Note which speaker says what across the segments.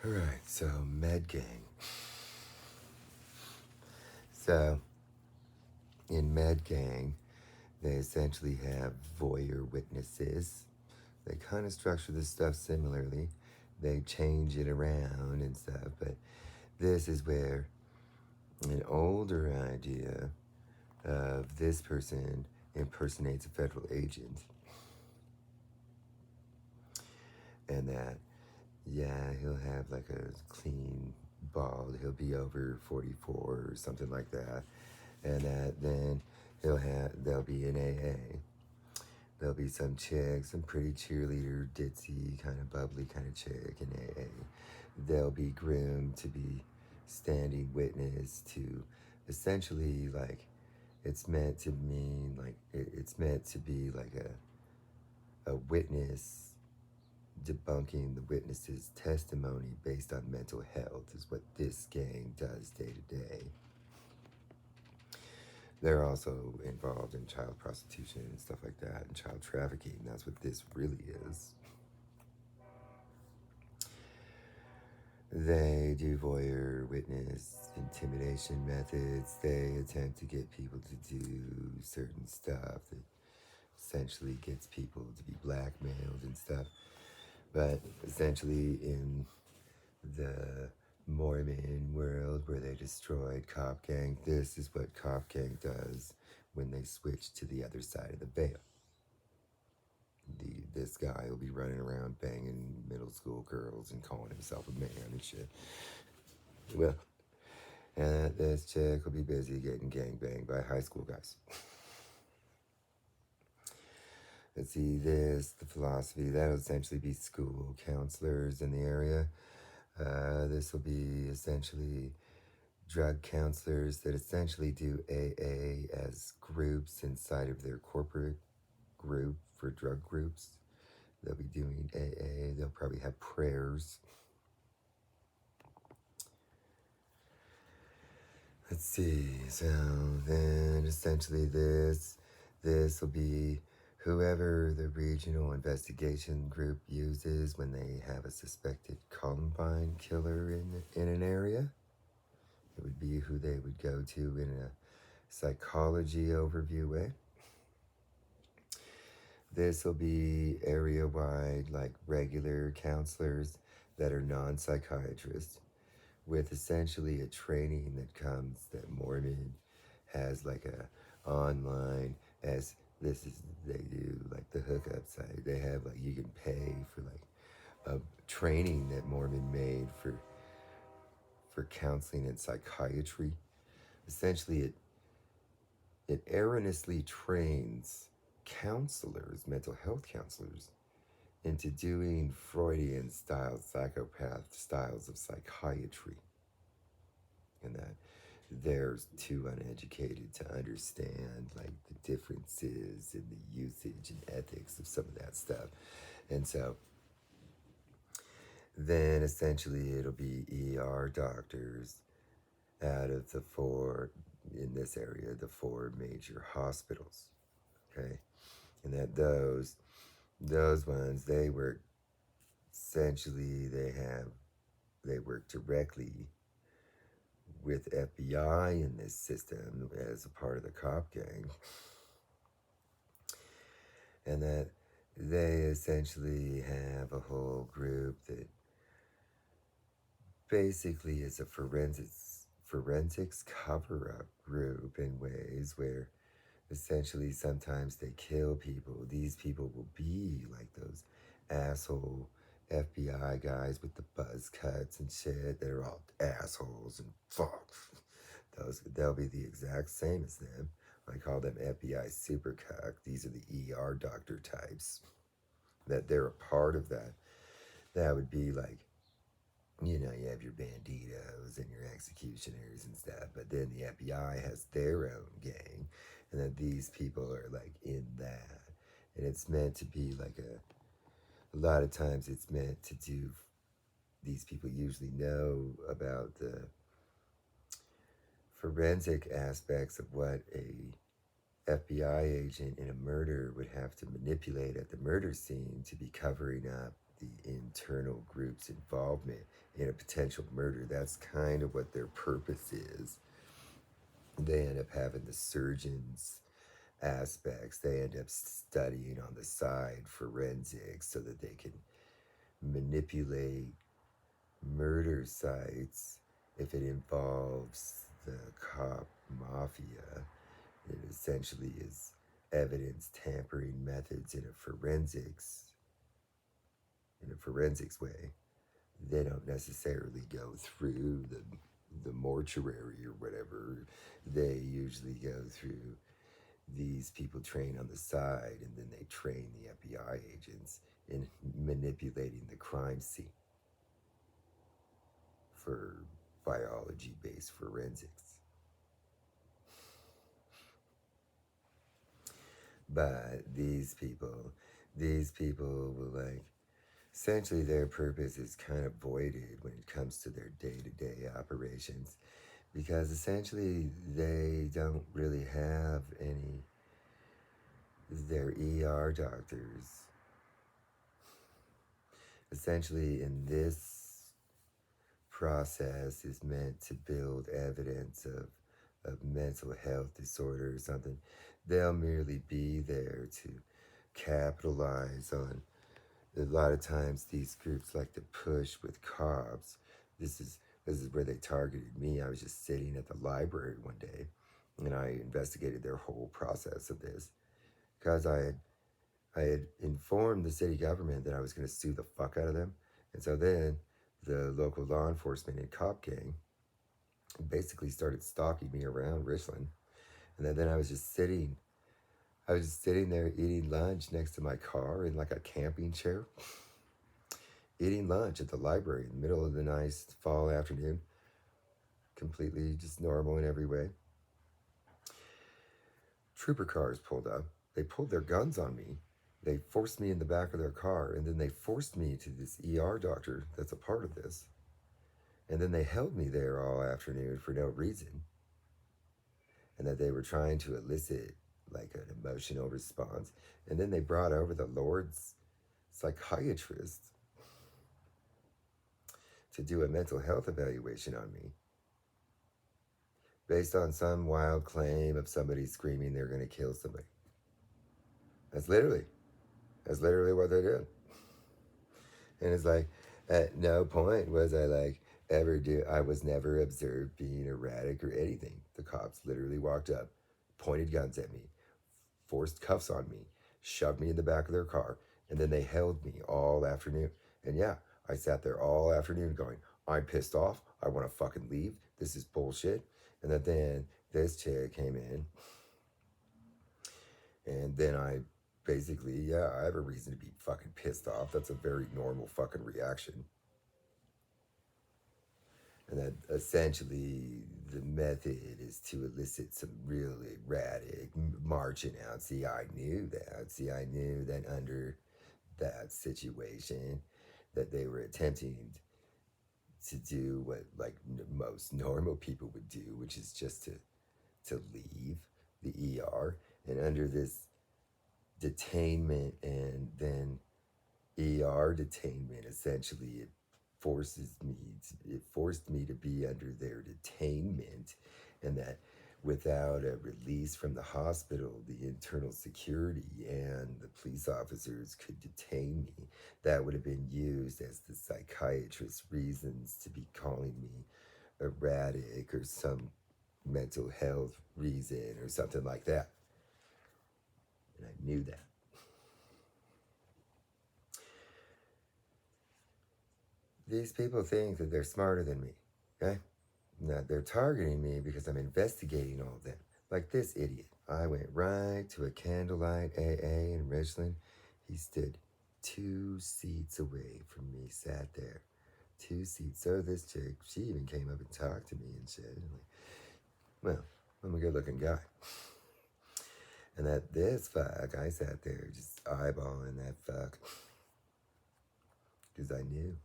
Speaker 1: Alright, so Med Gang. So, in Med Gang, they essentially have voyeur witnesses. They kind of structure this stuff similarly. They change it around and stuff, but this is where an older idea of this person impersonates a federal agent. And that, yeah, he'll have like a clean bald, he'll be over 44 or something like that. And that then they'll be in AA. There'll be some chick, some pretty cheerleader, ditzy, kind of bubbly kind of chick in AA. They'll be groomed to be standing witness to essentially like it's meant to mean like it's meant to be like a witness debunking the witness's testimony based on mental health is what this gang does day to day. They're also involved in child prostitution and stuff like that and child trafficking. That's what this really is. They do voyeur witness intimidation methods. They attempt to get people to do certain stuff that essentially gets people to be blackmailed and stuff. But essentially, in the Mormon world where they destroyed Cop Gang, this is what Cop Gang does when they switch to the other side of the veil. This guy will be running around banging middle school girls and calling himself a man and shit. Well, and this chick will be busy getting gangbanged by high school guys. Let's see, the philosophy, that'll essentially be school counselors in the area. This will be essentially drug counselors that essentially do AA as groups inside of their corporate group for drug groups. They'll be doing AA. They'll probably have prayers. Let's see. So then essentially this will be whoever the regional investigation group uses when they have a suspected Columbine killer in an area. It would be who they would go to in a psychology overview way. This will be area-wide, like regular counselors that are non-psychiatrists with essentially a training that comes that Mormon has like a online as this is they do like the hookup site. They have like you can pay for like a training that Mormon made for counseling and psychiatry. Essentially it erroneously trains counselors, mental health counselors, into doing Freudian style, psychopath styles of psychiatry. And that they're too uneducated to understand like the differences in the usage and ethics of some of that stuff. And so then essentially it'll be ER doctors out of the four in this area, the four major hospitals. Okay. And that those ones they work essentially they work directly with FBI in this system as a part of the cop gang. And that they essentially have a whole group that basically is a forensics cover-up group in ways where essentially sometimes they kill people. These people will be like those asshole FBI guys with the buzz cuts and shit that are all assholes and fuck. They'll be the exact same as them. I call them FBI super cuck. These are the ER doctor types. That they're a part of that. That would be like, you know, you have your banditos and your executioners and stuff, but then the FBI has their own gang, and that these people are like in that. And it's meant to be like a lot of times it's meant to do, these people usually know about the forensic aspects of what a FBI agent in a murder would have to manipulate at the murder scene to be covering up the internal group's involvement in a potential murder. That's kind of what their purpose is. They end up having the surgeons aspects. They end up studying on the side forensics so that they can manipulate murder sites if it involves the cop mafia. It essentially is evidence tampering methods in a forensics way. They don't necessarily go through the mortuary or whatever. They usually go through these people train on the side, and then they train the FBI agents in manipulating the crime scene for biology-based forensics. But these people will like, essentially their purpose is kind of voided when it comes to their day-to-day operations, because essentially they don't really have any. Their ER doctors essentially in this process is meant to build evidence of mental health disorder or something. They'll merely be there to capitalize on. A lot of times these groups like to push with cops. This is where they targeted me. I was just sitting at the library one day and I investigated their whole process of this because I had informed the city government that I was going to sue the fuck out of them. And so then the local law enforcement and cop gang basically started stalking me around Richland. And then I was just sitting there eating lunch next to my car in like a camping chair, eating lunch at the library in the middle of the nice fall afternoon, completely just normal in every way. Trooper cars pulled up. They pulled their guns on me. They forced me in the back of their car, and then they forced me to this ER doctor that's a part of this. And then they held me there all afternoon for no reason. And that they were trying to elicit like an emotional response. And then they brought over the Lord's psychiatrist to do a mental health evaluation on me based on some wild claim of somebody screaming they're going to kill somebody. That's literally what they did. And it's like, at no point was I like, I was never observed being erratic or anything. The cops literally walked up, pointed guns at me, forced cuffs on me, shoved me in the back of their car, and then they held me all afternoon. And yeah, I sat there all afternoon going, I'm pissed off. I want to fucking leave. This is bullshit. And then this chick came in, and then I basically, yeah, I have a reason to be fucking pissed off. That's a very normal fucking reaction. And that essentially the method is to elicit some really erratic marching out. See, I knew that. See, I knew that under that situation that they were attempting to do what like most normal people would do, which is just to leave the ER. And under this detainment and then ER detainment, essentially it forced me to be under their detainment, and that without a release from the hospital, the internal security and the police officers could detain me. That would have been used as the psychiatrist's reasons to be calling me erratic or some mental health reason or something like that. And I knew that. These people think that they're smarter than me, okay? That they're targeting me because I'm investigating all of them. Like this idiot. I went right to a candlelight AA in Richland. He stood 2 seats away from me, sat there. 2 seats. So this chick, she even came up and talked to me and shit. And like, well, I'm a good looking guy. And that this fuck, I sat there just eyeballing that fuck. Because I knew.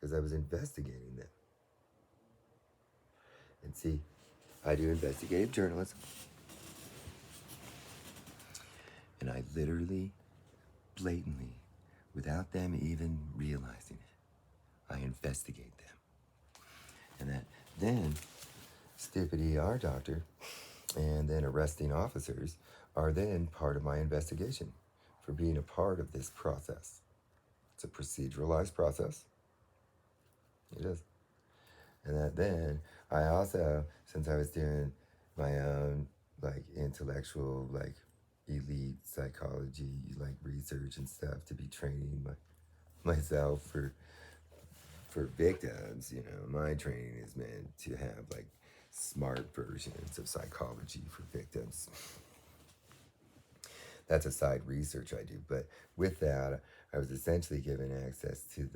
Speaker 1: Because I was investigating them. And see, I do investigative journalism. And I literally, blatantly without them even realizing it. I investigate them. And that then stupid ER doctor and then arresting officers are then part of my investigation for being a part of this process. It's a proceduralized process. It is. And that then I also, since I was doing my own like intellectual, like elite psychology, like research and stuff to be training myself for victims, my training is meant to have like smart versions of psychology for victims. That's a side research I do, but with that, I was essentially given access to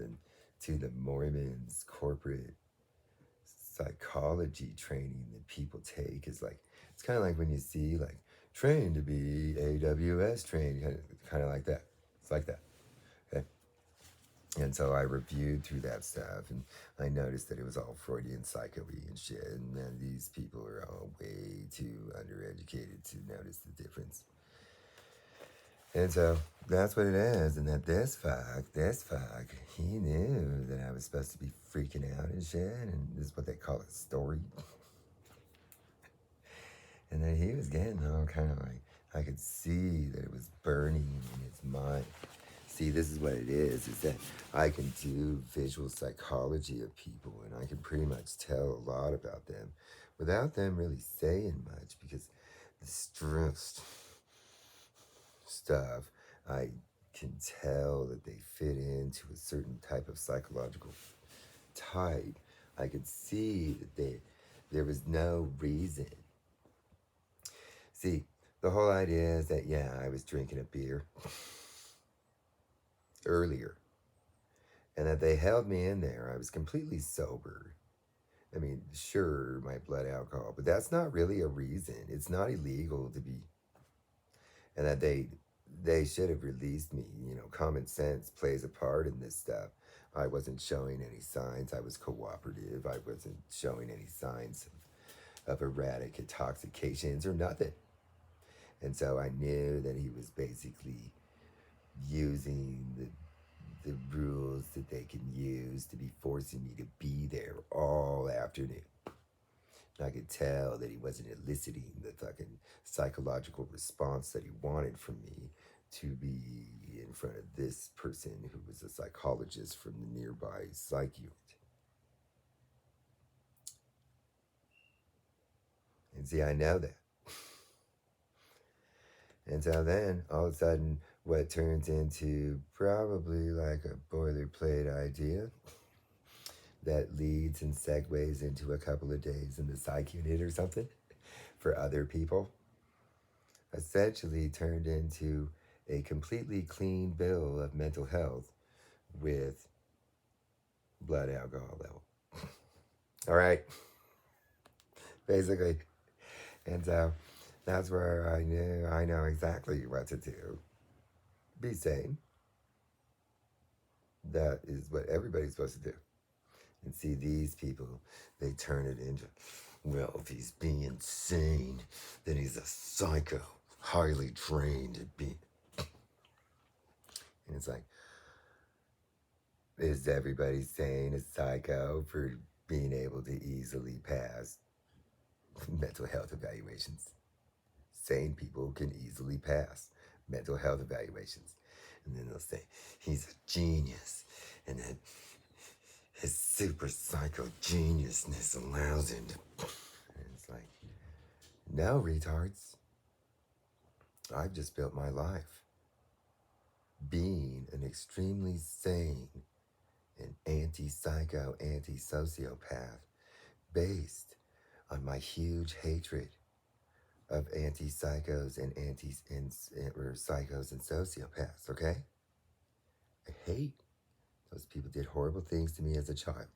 Speaker 1: the Mormons corporate psychology training that people take. Is like, it's kind of like when you see like trained to be AWS trained, kind of like that. It's like that. Okay. And so I reviewed through that stuff, and I noticed that it was all Freudian psycho-y and shit, and then these people are all way too undereducated to notice the difference. And so that's what it is, and that this fuck, he knew that I was supposed to be freaking out and shit, and this is what they call a story. And then he was getting all kind of like, I could see that it was burning in his mind. See, this is what it is that I can do visual psychology of people, and I can pretty much tell a lot about them without them really saying much, because the stress stuff, I can tell that they fit into a certain type of psychological type. I could see that there was no reason. See, the whole idea is that, yeah, I was drinking a beer earlier, and that they held me in there. I was completely sober. I mean, sure, my blood alcohol, but that's not really a reason. It's not illegal to be, and that they should have released me. Common sense plays a part in this stuff. I wasn't showing any signs. I was cooperative. I wasn't showing any signs of erratic intoxications or nothing. And so I knew that he was basically using the rules that they can use to be forcing me to be there all afternoon. And I could tell that he wasn't eliciting the fucking psychological response that he wanted from me to be in front of this person who was a psychologist from the nearby psych unit. And see, I know that. And so then, all of a sudden, what turns into probably like a boilerplate idea that leads and segues into a couple of days in the psych unit or something for other people, essentially turned into a completely clean bill of mental health with blood alcohol level. All right, basically. And so that's where I know exactly what to do. Be sane. That is what everybody's supposed to do. And see, these people, they turn it into, well, if he's being sane, then he's a psycho, highly trained at being. And it's like, is everybody sane a psycho for being able to easily pass mental health evaluations? Sane people can easily pass mental health evaluations. And then they'll say, he's a genius. And then his super psycho geniusness allows him to. And it's like, no, retards. I've just built my life being an extremely sane and anti-psycho, anti-sociopath based on my huge hatred of anti-psychos and or psychos and sociopaths, okay? I hate those people did horrible things to me as a child.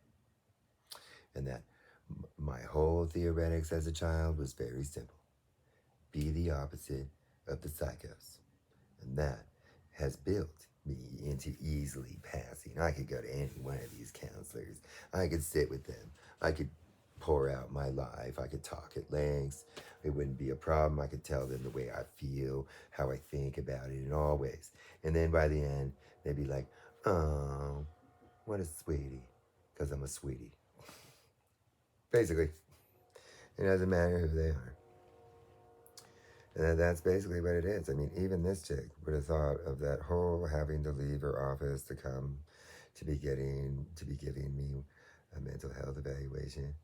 Speaker 1: And that my whole theoretics as a child was very simple. Be the opposite of the psychos. And that has built me into easily passing. I could go to any one of these counselors. I could sit with them. I could pour out my life. I could talk at lengths. It wouldn't be a problem. I could tell them the way I feel, how I think about it in all ways. And then by the end, they'd be like, oh, what a sweetie. Because I'm a sweetie. Basically, it doesn't matter who they are. And that's basically what it is. I mean, even this chick would have thought of that whole having to leave her office to come to be giving me a mental health evaluation.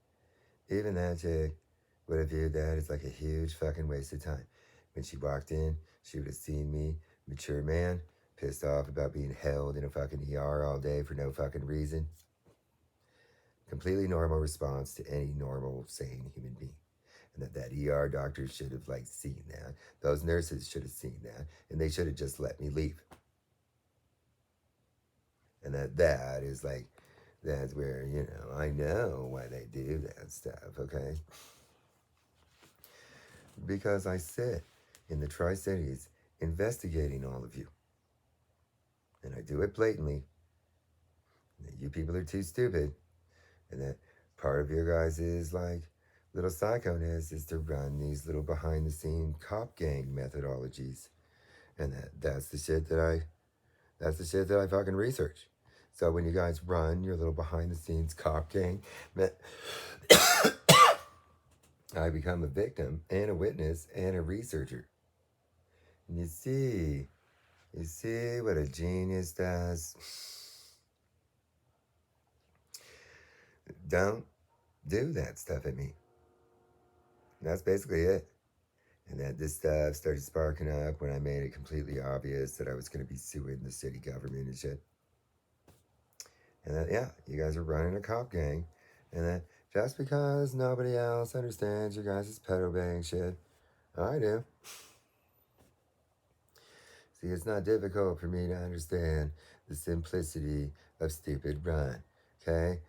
Speaker 1: Even that chick would have viewed that as like a huge fucking waste of time. When she walked in, she would have seen me, mature man, pissed off about being held in a fucking ER all day for no fucking reason. Completely normal response to any normal, sane human being. And that ER doctor should have like seen that. Those nurses should have seen that. And they should have just let me leave. And that is like, that's where, I know why they do that stuff, okay? Because I sit in the Tri-Cities investigating all of you. And I do it blatantly. You people are too stupid. And that part of your guys is like little psychoness is to run these little behind the scene cop gang methodologies. And that's the shit that I fucking research. So when you guys run your little behind the scenes cop gang, I become a victim and a witness and a researcher. And you see what a genius does? Don't do that stuff at me. And that's basically it. And that this stuff started sparking up when I made it completely obvious that I was going to be suing the city government and shit. And that, yeah, you guys are running a cop gang. And that just because nobody else understands your guys' pedo bang shit, I do. See, it's not difficult for me to understand the simplicity of stupid Run, okay?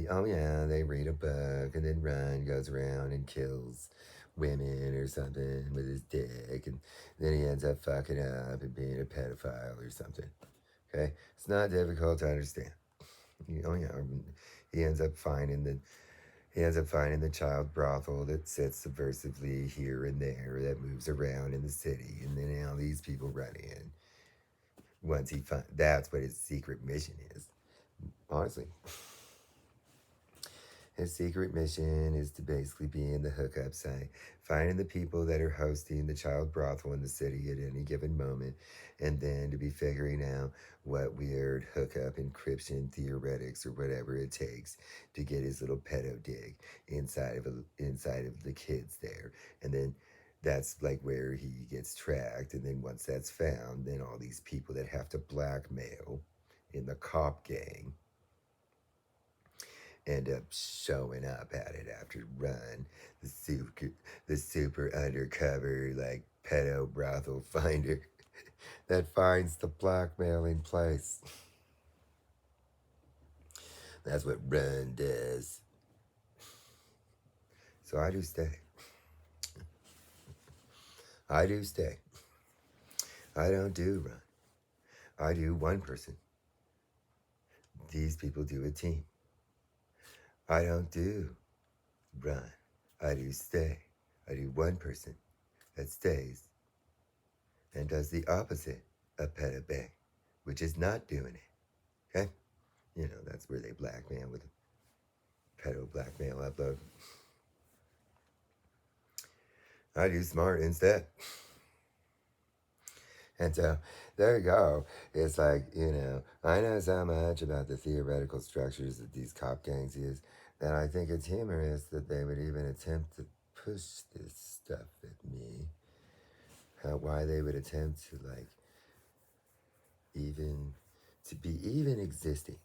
Speaker 1: Oh yeah, they read a book and then Run goes around and kills women or something with his dick, and then he ends up fucking up and being a pedophile or something, okay? It's not difficult to understand. Oh yeah, he ends up finding the child brothel that sits subversively here and there, that moves around in the city, and then all these people run in. Once he finds, that's what his secret mission is. Honestly, his secret mission is to basically be in the hookup site, finding the people that are hosting the child brothel in the city at any given moment, and then to be figuring out what weird hookup encryption theoretics or whatever it takes to get his little pedo dig inside of the kids there, and then that's like where he gets tracked. And then once that's found, then all these people that have to blackmail in the cop gang end up showing up at it after Run, the super undercover like pedo brothel finder that finds the blackmailing place. That's what Run does. So I do stay. I do stay. I don't do Run. I do one person. These people do a team. I don't do Run. I do stay. I do one person that stays and does the opposite of pedo bang, which is not doing it. Okay? That's where they blackmail with a pedo blackmail upload. I do smart instead. And so there you go. It's like, I know so much about the theoretical structures that these cop gangs use that I think it's humorous that they would even attempt to push this stuff at me. Why they would attempt to even existing.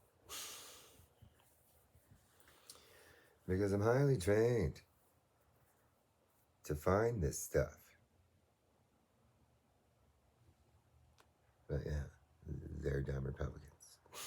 Speaker 1: Because I'm highly trained to find this stuff. But yeah, they're dumb Republicans.